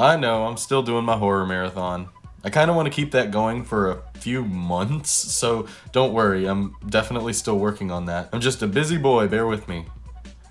I know, I'm still doing my horror marathon. I kind of want to keep that going for a few months, so don't worry, I'm definitely still working on that. I'm just a busy boy, bear with me.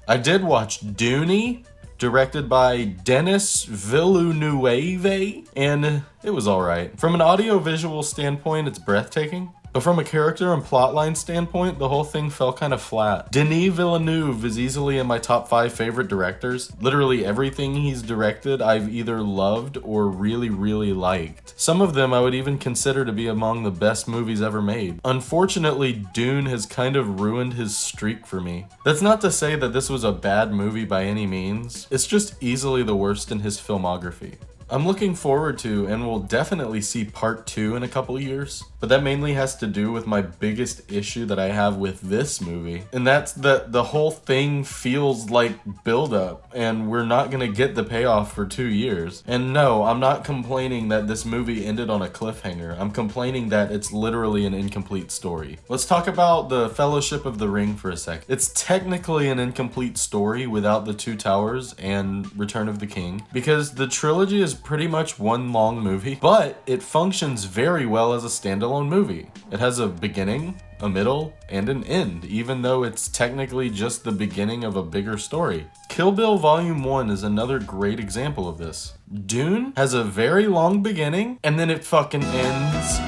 I did watch Dune, directed by Denis Villanueve, and it was alright. From an audio-visual standpoint, it's breathtaking. But from a character and plotline standpoint, the whole thing fell kind of flat. Denis Villanueve is easily in my top 5 favorite directors. Literally everything he's directed I've either loved or really liked. Some of them I would even consider to be among the best movies ever made. Unfortunately, Dune has kind of ruined his streak for me. That's not to say that this was a bad movie by any means. It's just easily the worst in his filmography. I'm looking forward to and will definitely see part 2 in a couple years, but that mainly has to do with my biggest issue that I have with this movie, and that's that the whole thing feels like build-up, and we're not gonna get the payoff for 2 years. And no, I'm not complaining that this movie ended on a cliffhanger. I'm complaining that it's literally an incomplete story. Let's talk about the Fellowship of the Ring for a sec. It's technically an incomplete story without the Two Towers and Return of the King, because the trilogy is pretty much one long movie, but it functions very well as a standalone movie. It has a beginning, a middle, and an end, even though it's technically just the beginning of a bigger story. Kill Bill Volume 1 is another great example of this. Dune has a very long beginning, and then it fucking ends.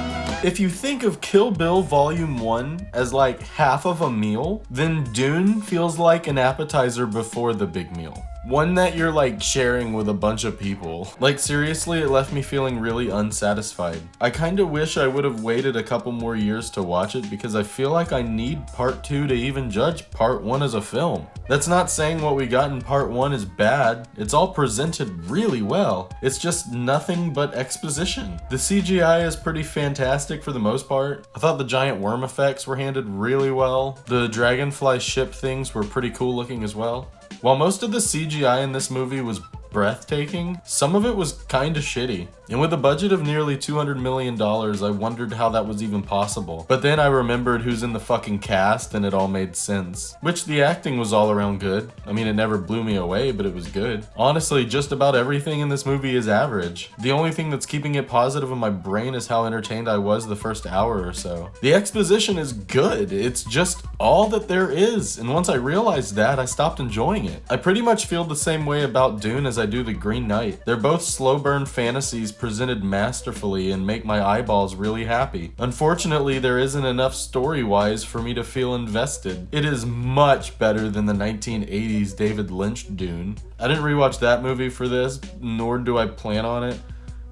If you think of Kill Bill Volume 1 as like half of a meal, then Dune feels like an appetizer before the big meal. One that you're like sharing with a bunch of people. Like seriously, it left me feeling really unsatisfied. I kinda wish I would have waited a couple more years to watch it because I feel like I need part 2 to even judge part 1 as a film. That's not saying what we got in part 1 is bad. It's all presented really well. It's just nothing but exposition. The CGI is pretty fantastic for the most part. I thought the giant worm effects were handled really well. The dragonfly ship things were pretty cool looking as well. While most of the CGI in this movie was breathtaking, some of it was kinda shitty. And with a budget of nearly $200 million, I wondered how that was even possible. But then I remembered who's in the fucking cast and it all made sense. Which the acting was all around good. I mean, it never blew me away, but it was good. Honestly, just about everything in this movie is average. The only thing that's keeping it positive in my brain is how entertained I was the first hour or so. The exposition is good. It's just all that there is. And once I realized that, I stopped enjoying it. I pretty much feel the same way about Dune as I do The Green Knight. They're both slow burn fantasies presented masterfully and make my eyeballs really happy. Unfortunately, there isn't enough story-wise for me to feel invested. It is much better than the 1980s David Lynch Dune. I didn't rewatch that movie for this, nor do I plan on it.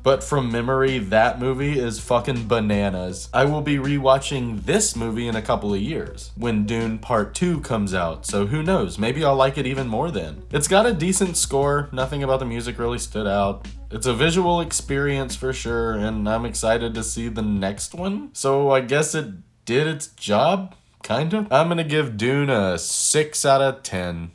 But from memory, that movie is fucking bananas. I will be rewatching this movie in a couple of years, when Dune Part 2 comes out, so who knows, maybe I'll like it even more then. It's got a decent score, nothing about the music really stood out. It's a visual experience for sure, and I'm excited to see the next one. So I guess it did its job, kinda. I'm gonna give Dune a 6 out of 10.